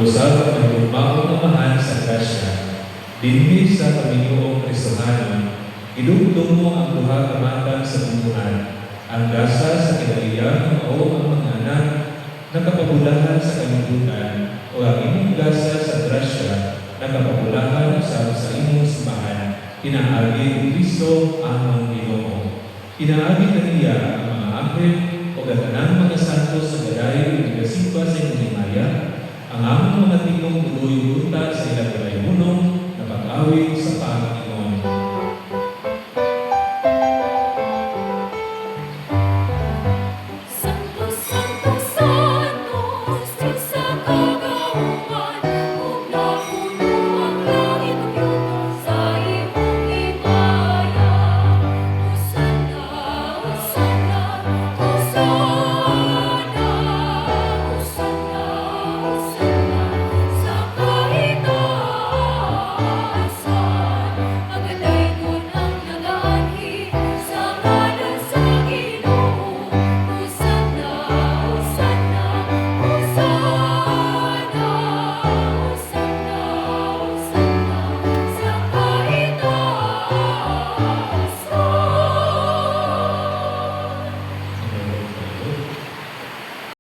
Usab ang lumao na mahal sa grasya, dinhi sa Panginoong Kristohanon, idugtong mo ang duha ka matang sa bubuhan, ang gasa sa kinaiyan o ang mga anak, nakapabulahan sa kalibutan, o ang imong gasa sa grasya, nakapabulahan sa imong simbahan, inaagi ni Kristo among Ginoo. Inaagi na niya ang mga anghel o gatanang mga santos sa gadayon ug nagasimba sa imong himaya, ang among mga tingong tuloy-unta sa ilang kalayunon,